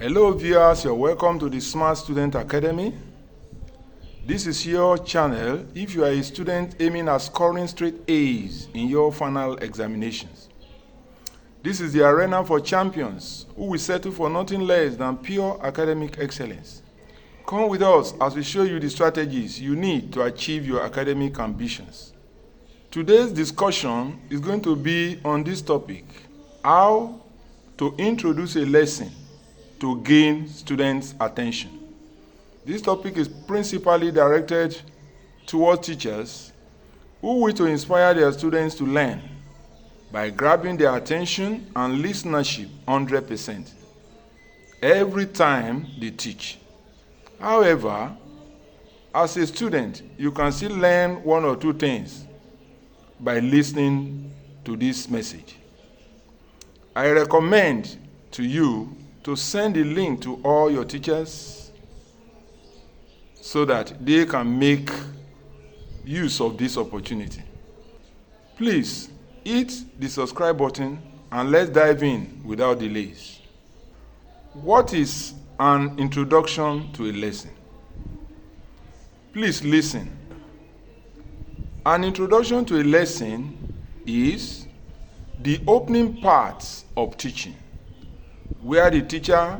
Hello viewers, you're welcome to the Smart Student Academy. This is your channel if you are a student aiming at scoring straight A's in your final examinations. This is the arena for champions who will settle for nothing less than pure academic excellence. Come with us as we show you the strategies you need to achieve your academic ambitions. Today's discussion is going to be on this topic: how to introduce a lesson to gain students' attention. This topic is principally directed towards teachers who wish to inspire their students to learn by grabbing their attention and listenership 100% every time they teach. However, as a student, you can still learn one or two things by listening to this message. I recommend to you to send the link to all your teachers so that they can make use of this opportunity. Please hit the subscribe button and let's dive in without delays. What is an introduction to a lesson? Please listen. An introduction to a lesson is the opening parts of teaching, where the teacher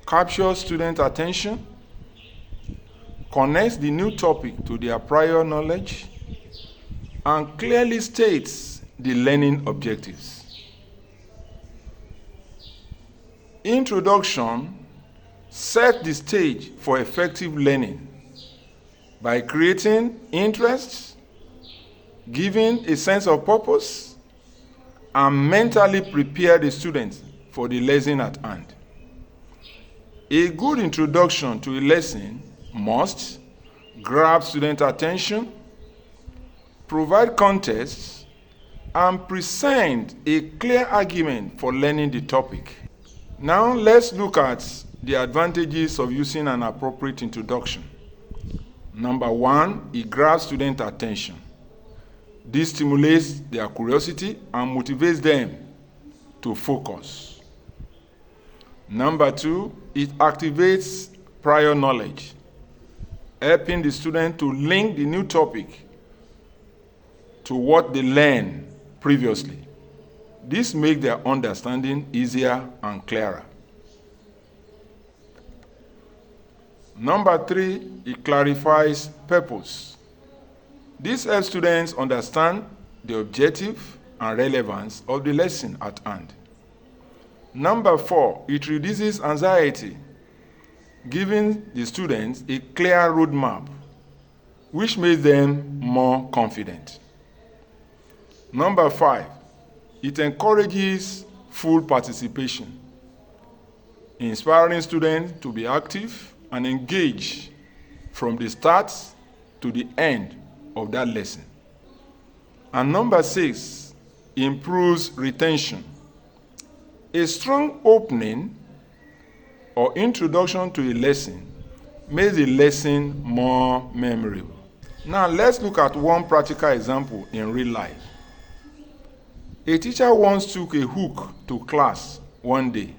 captures student attention, connects the new topic to their prior knowledge, and clearly states the learning objectives. Introduction sets the stage for effective learning by creating interest, giving a sense of purpose, and mentally prepare the students for the lesson at hand. A good introduction to a lesson must grab student attention, provide context, and present a clear argument for learning the topic. Now let's look at the advantages of using an appropriate introduction. Number one, it grabs student attention. This stimulates their curiosity and motivates them to focus. Number two, it activates prior knowledge, helping the student to link the new topic to what they learned previously. This makes their understanding easier and clearer. Number three, it clarifies purpose. This helps students understand the objective and relevance of the lesson at hand. Number four, it reduces anxiety, giving the students a clear roadmap, which makes them more confident. Number five, it encourages full participation, inspiring students to be active and engaged from the start to the end of that lesson. And number six, improves retention. A strong opening or introduction to a lesson makes the lesson more memorable. Now let's look at one practical example in real life. A teacher once took a hook to class one day,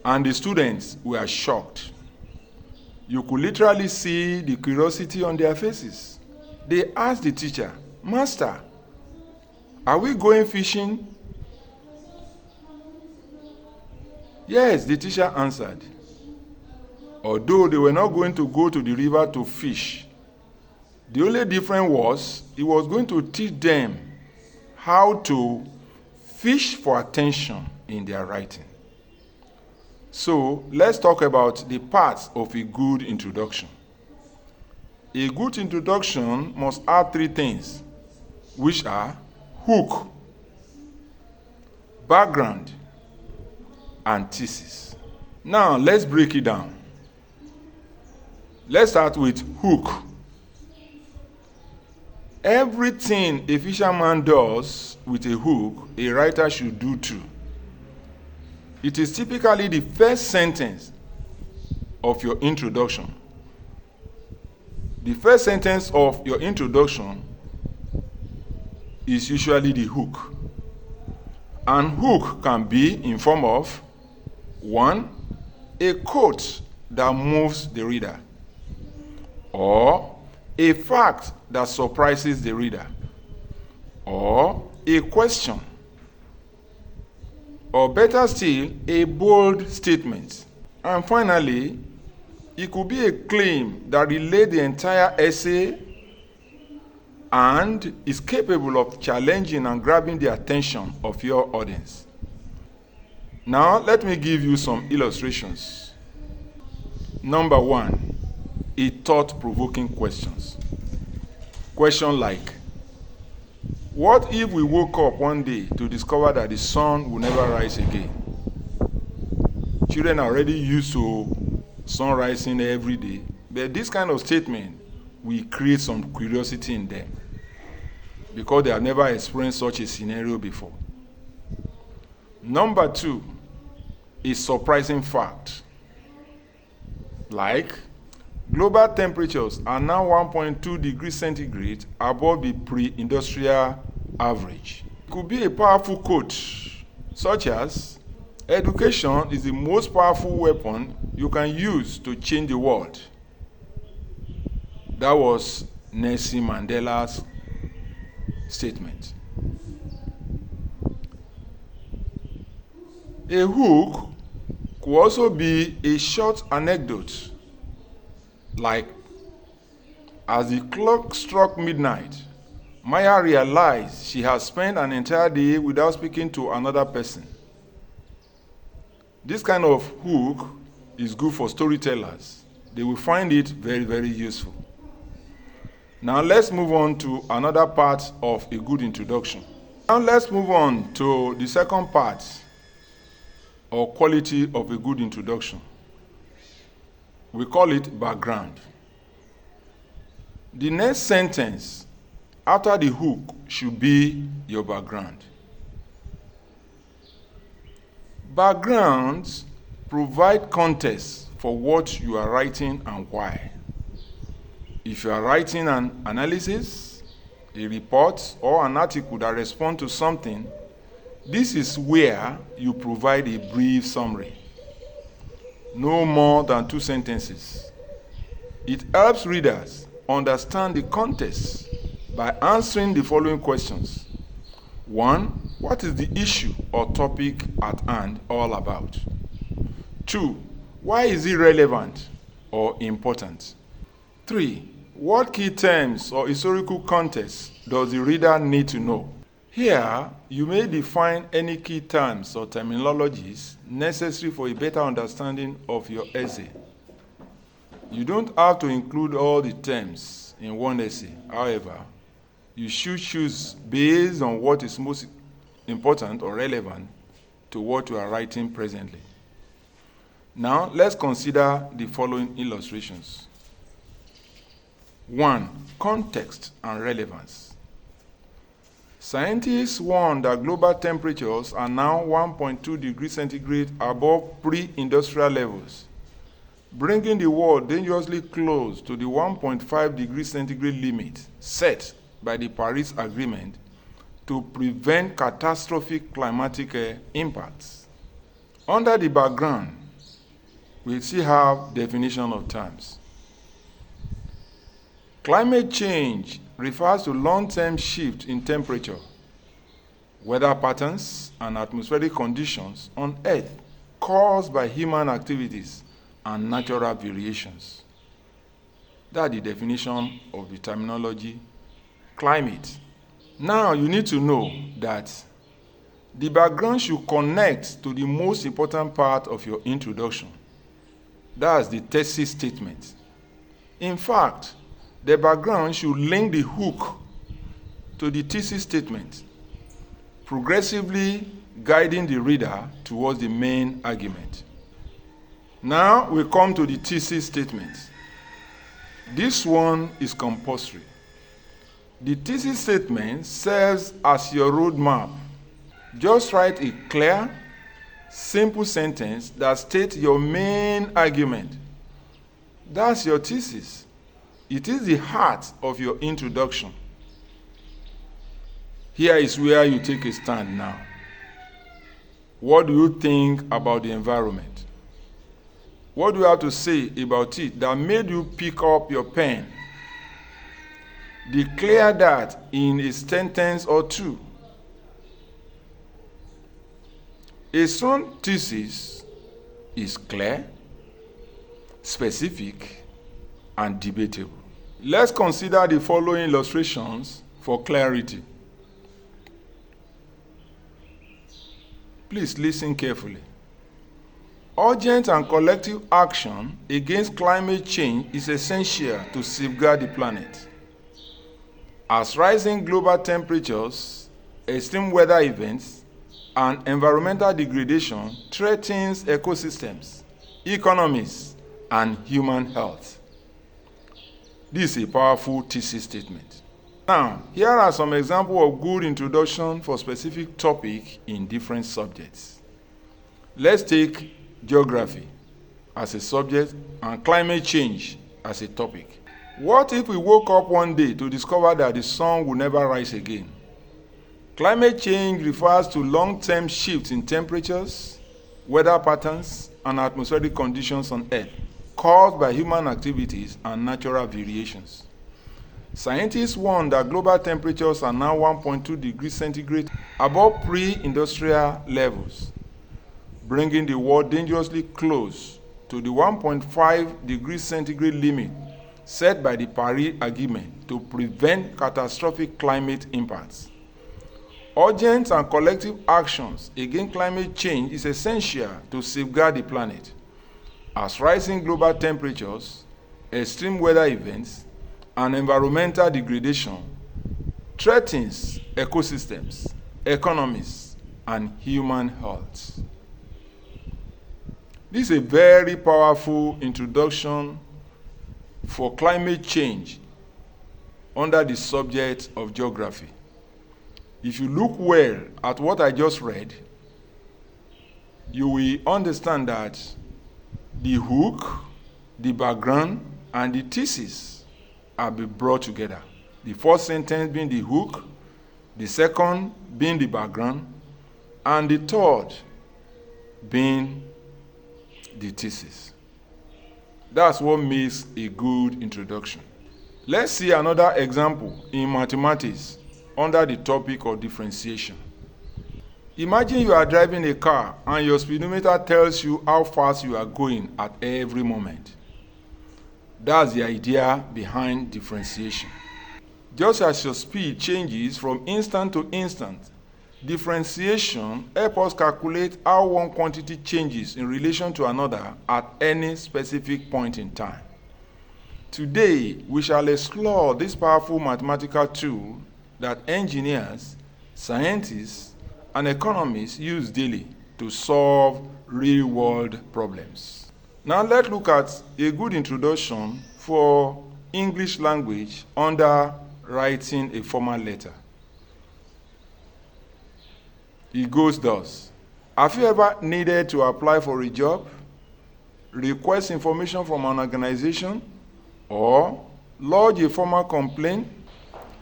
and the students were shocked. You could literally see the curiosity on their faces. They asked the teacher, "Master, are we going fishing?" Yes, the teacher answered. Although they were not going to go to the river to fish, the only difference was he was going to teach them how to fish for attention in their writing. So let's talk about the parts of a good introduction. A good introduction must have three things, which are hook, background, and thesis. Now let's break it down. Let's start with hook. Everything a fisherman does with a hook, a writer should do too. It is typically the first sentence of your introduction. The first sentence of your introduction is usually the hook. And hook can be in form of 1. A quote that moves the reader, or a fact that surprises the reader, or a question, or better still, a bold statement. And finally, it could be a claim that relates the entire essay and is capable of challenging and grabbing the attention of your audience. Now, let me give you some illustrations. Number 1, a thought-provoking questions. Question like, what if we woke up one day to discover that the sun will never rise again? Children are already used to sun rising every day, but this kind of statement will create some curiosity in them because they have never experienced such a scenario before. Number 2, a surprising fact. Like, global temperatures are now 1.2 degrees centigrade above the pre-industrial average. It could be a powerful quote, such as, education is the most powerful weapon you can use to change the world. That was Nelson Mandela's statement. A hook could also be a short anecdote, like, as the clock struck midnight, Maya realized she had spent an entire day without speaking to another person. This kind of hook is good for storytellers. They will find it very, very useful. Now let's move on to another part of a good introduction. Now let's move on to the second part or quality of a good introduction. We call it background. The next sentence after the hook should be your background. Backgrounds provide context for what you are writing and why. If you are writing an analysis, a report, or an article that responds to something, this is where you provide a brief summary. No more than 2 sentences. It helps readers understand the context by answering the following questions. 1. What is the issue or topic at hand all about? 2. Why is it relevant or important? 3. What key terms or historical context does the reader need to know? Here, you may define any key terms or terminologies necessary for a better understanding of your essay. You don't have to include all the terms in one essay. However, you should choose based on what is most important or relevant to what you are writing presently. Now, let's consider the following illustrations. 1. Context and relevance. Scientists warn that global temperatures are now 1.2 degrees centigrade above pre-industrial levels, bringing the world dangerously close to the 1.5 degrees centigrade limit set by the Paris Agreement to prevent catastrophic climatic impacts. Under the background, we still have definition of terms. Climate change refers to long-term shift in temperature, weather patterns, and atmospheric conditions on Earth caused by human activities and natural variations. That's the definition of the terminology climate. Now you need to know that the background should connect to the most important part of your introduction. That's the thesis statement. In fact, the background should link the hook to the thesis statement, progressively guiding the reader towards the main argument. Now we come to the thesis statement. This one is compulsory. The thesis statement serves as your roadmap. Just write a clear, simple sentence that states your main argument. That's your thesis. It is the heart of your introduction. Here is where you take a stand now. What do you think about the environment? What do you have to say about it that made you pick up your pen? Declare that in a sentence or two. A strong thesis is clear, specific, and debatable. Let's consider the following illustrations for clarity. Please listen carefully. Urgent and collective action against climate change is essential to safeguard the planet. As rising global temperatures, extreme weather events, and environmental degradation threatens ecosystems, economies, and human health. This is a powerful thesis statement. Now, here are some examples of good introduction for specific topic in different subjects. Let's take geography as a subject and climate change as a topic. What if we woke up one day to discover that the sun will never rise again? Climate change refers to long-term shifts in temperatures, weather patterns, and atmospheric conditions on Earth caused by human activities and natural variations. Scientists warn that global temperatures are now 1.2 degrees centigrade above pre-industrial levels, bringing the world dangerously close to the 1.5 degrees centigrade limit set by the Paris Agreement to prevent catastrophic climate impacts. Urgent and collective actions against climate change is essential to safeguard the planet, as rising global temperatures, extreme weather events, and environmental degradation threatens ecosystems, economies, and human health. This is a very powerful introduction for climate change under the subject of geography. If you look well at what I just read, you will understand that the hook, the background, and the thesis are being brought together. The first sentence being the hook, the second being the background, and the third being the thesis. That's what makes a good introduction. Let's see another example in mathematics under the topic of differentiation. Imagine you are driving a car and your speedometer tells you how fast you are going at every moment. That's the idea behind differentiation. Just as your speed changes from instant to instant, differentiation helps us calculate how one quantity changes in relation to another at any specific point in time. Today, we shall explore this powerful mathematical tool that engineers, scientists, and economists use daily to solve real-world problems. Now let's look at a good introduction for English language under writing a formal letter. It goes thus. Have you ever needed to apply for a job, request information from an organization, or lodge a formal complaint?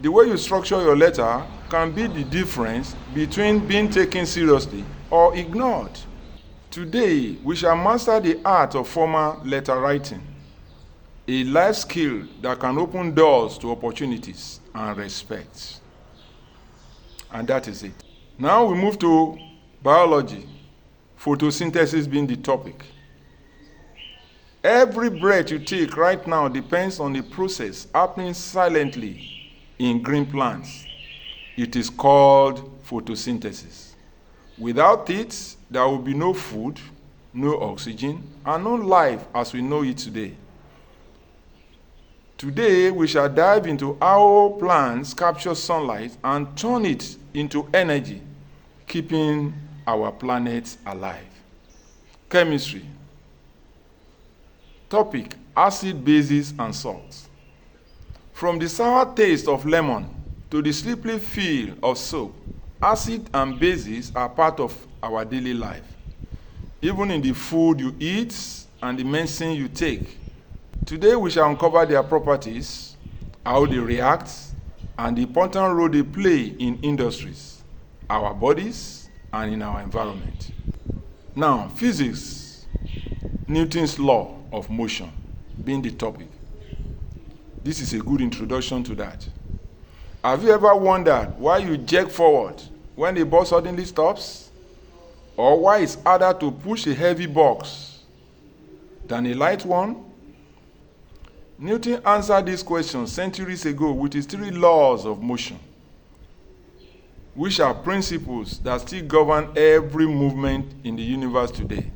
The way you structure your letter can be the difference between being taken seriously or ignored. Today, we shall master the art of formal letter writing, a life skill that can open doors to opportunities and respect. And that is it. Now we move to biology, photosynthesis being the topic. Every breath you take right now depends on a process happening silently in green plants. It is called photosynthesis. Without it, there will be no food, no oxygen, and no life as we know it today. Today, we shall dive into how plants capture sunlight and turn it into energy, keeping our planet alive. Chemistry. Topic: acid, bases, and salts. From the sour taste of lemon to the slippery feel of soap, acid and bases are part of our daily life. Even in the food you eat and the medicine you take. Today we shall uncover their properties, how they react, and the important role they play in industries, our bodies, and in our environment. Now, physics, Newton's law of motion being the topic. This is a good introduction to that. Have you ever wondered why you jerk forward when a bus suddenly stops? Or why it's harder to push a heavy box than a light one? Newton answered this question centuries ago with his 3 laws of motion, which are principles that still govern every movement in the universe today.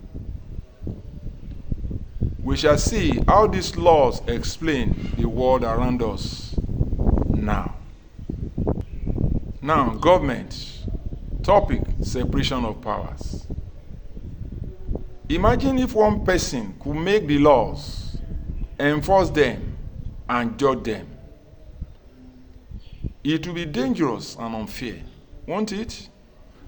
We shall see how these laws explain the world around us now. Now, government. Topic, separation of powers. Imagine if one person could make the laws, enforce them, and judge them. It would be dangerous and unfair, won't it?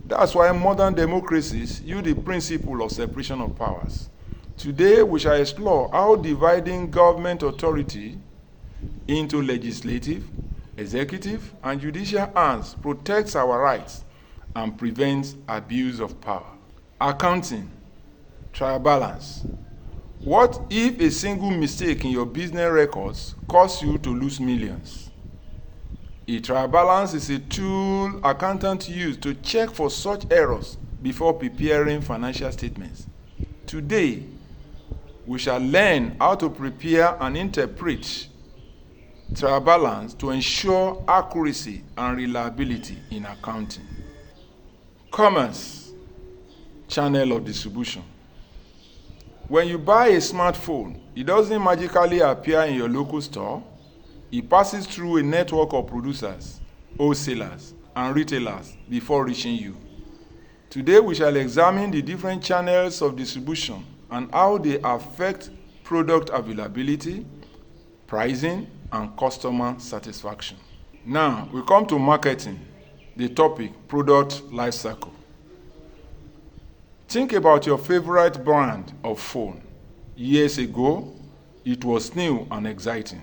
That's why modern democracies use the principle of separation of powers. Today, we shall explore how dividing government authority into legislative, executive, and judicial hands protects our rights and prevents abuse of power. Accounting, trial balance. What if a single mistake in your business records causes you to lose millions? A trial balance is a tool accountants use to check for such errors before preparing financial statements. Today, we shall learn how to prepare and interpret trial balance to ensure accuracy and reliability in accounting. Commerce, channel of distribution. When you buy a smartphone, it doesn't magically appear in your local store. It passes through a network of producers, wholesalers, and retailers before reaching you. Today, we shall examine the different channels of distribution and how they affect product availability, pricing, and customer satisfaction. Now, we come to marketing, the topic, product life cycle. Think about your favorite brand of phone. Years ago, it was new and exciting.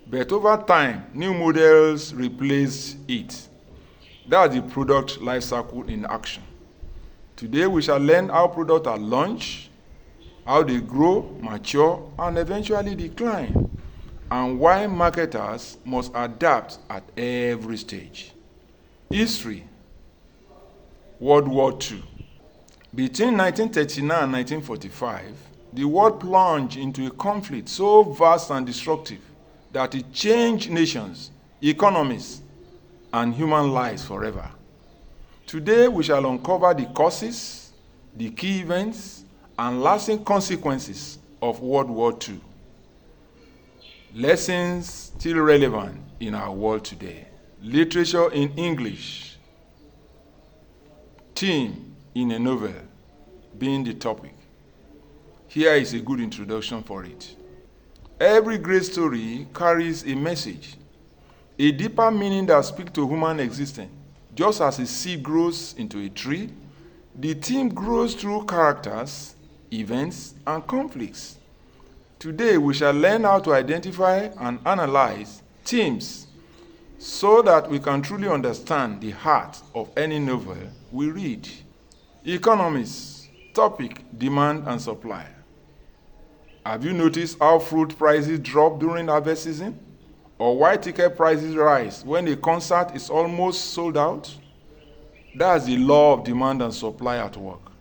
But over time, new models replaced it. That's the product life cycle in action. Today, we shall learn how products are launched, how they grow, mature, and eventually decline, and why marketers must adapt at every stage. History, World War II. Between 1939 and 1945, the world plunged into a conflict so vast and destructive that it changed nations, economies, and human lives forever. Today, we shall uncover the causes, the key events, and lasting consequences of World War II. Lessons still relevant in our world today. Literature in English. Theme in a novel being the topic. Here is a good introduction for it. Every great story carries a message, a deeper meaning that speaks to human existence. Just as a seed grows into a tree, the theme grows through characters, events, and conflicts. Today, we shall learn how to identify and analyze themes so that we can truly understand the heart of any novel we read. Economics, topic, demand and supply. Have you noticed how fruit prices drop during harvest season? Or why ticket prices rise when a concert is almost sold out? That's the law of demand and supply at work.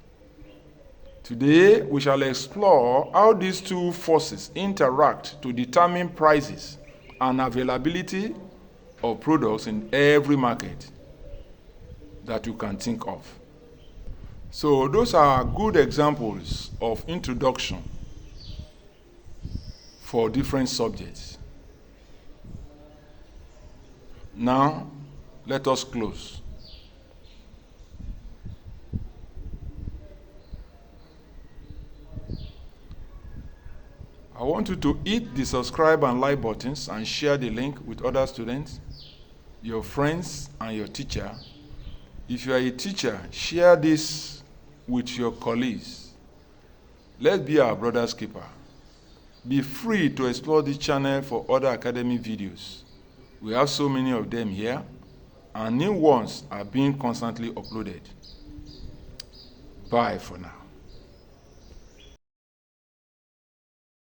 Today, we shall explore how these two forces interact to determine prices and availability of products in every market that you can think of. So those are good examples of introduction for different subjects. Now, let us close. I want you to hit the subscribe and like buttons and share the link with other students, your friends, and your teacher. If you are a teacher, share this with your colleagues. Let's be our brother's keeper. Be free to explore this channel for other academic videos. We have so many of them here, and new ones are being constantly uploaded. Bye for now.